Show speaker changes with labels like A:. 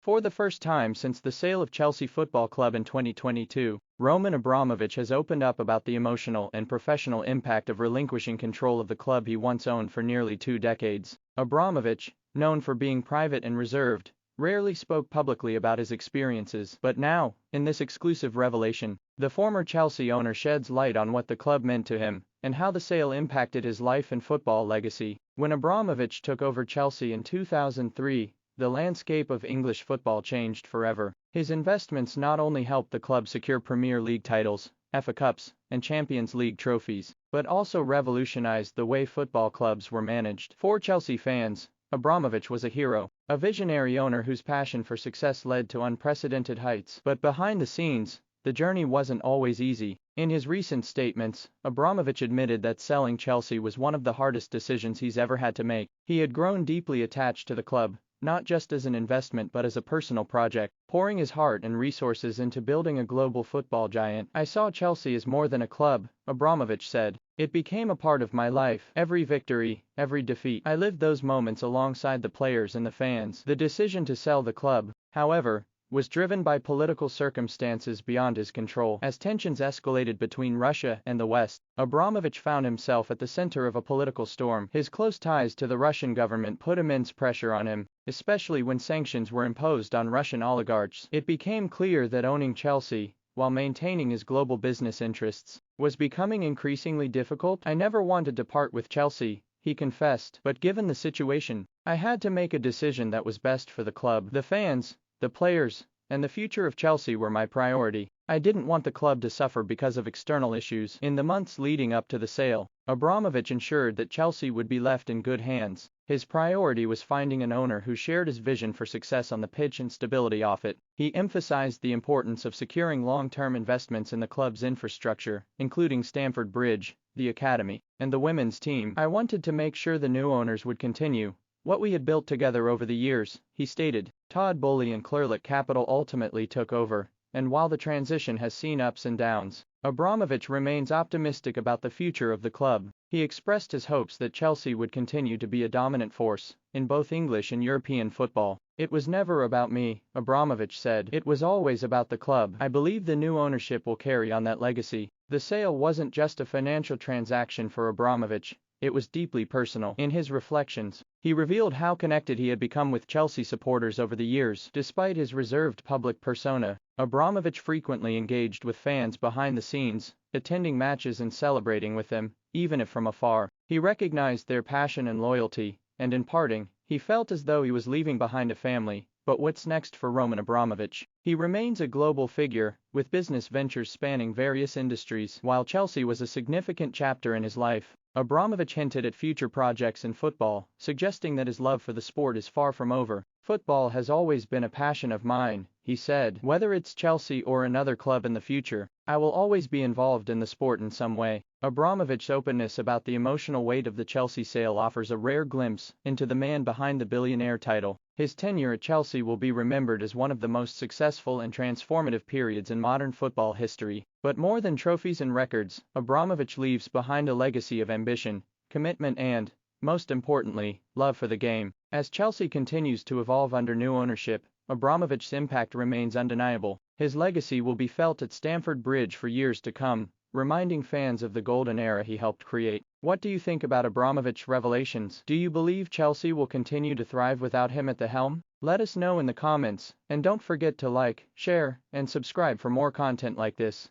A: For the first time since the sale of Chelsea Football Club in 2022, Roman Abramovich has opened up about the emotional and professional impact of relinquishing control of the club he once owned for nearly 2 decades. Abramovich, known for being private and reserved, rarely spoke publicly about his experiences, but now, in this exclusive revelation, the former Chelsea owner sheds light on what the club meant to him and how the sale impacted his life and football legacy. When Abramovich took over Chelsea in 2003, the landscape of English football changed forever. His investments not only helped the club secure Premier League titles, FA Cups, and Champions League trophies, but also revolutionized the way football clubs were managed. For Chelsea fans, Abramovich was a hero, a visionary owner whose passion for success led to unprecedented heights. But behind the scenes, the journey wasn't always easy. In his recent statements, Abramovich admitted that selling Chelsea was one of the hardest decisions he's ever had to make. He had grown deeply attached to the club, not just as an investment but as a personal project, pouring his heart and resources into building a global football giant. "I saw Chelsea as more than a club," Abramovich said. "It became a part of my life. Every victory, every defeat. I lived those moments alongside the players and the fans." The decision to sell the club, however, was driven by political circumstances beyond his control. As tensions escalated between Russia and the West, Abramovich found himself at the center of a political storm. His close ties to the Russian government put immense pressure on him, especially when sanctions were imposed on Russian oligarchs. It became clear that owning Chelsea, while maintaining his global business interests, was becoming increasingly difficult. "I never wanted to part with Chelsea," he confessed, "but given the situation, I had to make a decision that was best for the club. The fans, the players, and the future of Chelsea were my priority. I didn't want the club to suffer because of external issues." In the months leading up to the sale, Abramovich ensured that Chelsea would be left in good hands. His priority was finding an owner who shared his vision for success on the pitch and stability off it. He emphasized the importance of securing long-term investments in the club's infrastructure, including Stamford Bridge, the academy, and the women's team. "I wanted to make sure the new owners would continue what we had built together over the years," he stated. Todd Boehly and Clearlake Capital ultimately took over, and while the transition has seen ups and downs, Abramovich remains optimistic about the future of the club. He expressed his hopes that Chelsea would continue to be a dominant force in both English and European football. "It was never about me," Abramovich said. "It was always about the club. I believe the new ownership will carry on that legacy." The sale wasn't just a financial transaction for Abramovich. It was deeply personal. In his reflections, he revealed how connected he had become with Chelsea supporters over the years. Despite his reserved public persona, Abramovich frequently engaged with fans behind the scenes, attending matches and celebrating with them, even if from afar. He recognized their passion and loyalty, and in parting, he felt as though he was leaving behind a family. But what's next for Roman Abramovich? He remains a global figure, with business ventures spanning various industries. While Chelsea was a significant chapter in his life, Abramovich hinted at future projects in football, suggesting that his love for the sport is far from over. "Football has always been a passion of mine," he said. "Whether it's Chelsea or another club in the future, I will always be involved in the sport in some way." Abramovich's openness about the emotional weight of the Chelsea sale offers a rare glimpse into the man behind the billionaire title. His tenure at Chelsea will be remembered as one of the most successful and transformative periods in modern football history. But more than trophies and records, Abramovich leaves behind a legacy of ambition, commitment and, most importantly, love for the game. As Chelsea continues to evolve under new ownership, Abramovich's impact remains undeniable. His legacy will be felt at Stamford Bridge for years to come, reminding fans of the golden era he helped create. What do you think about Abramovich's revelations? Do you believe Chelsea will continue to thrive without him at the helm? Let us know in the comments, and don't forget to like, share, and subscribe for more content like this.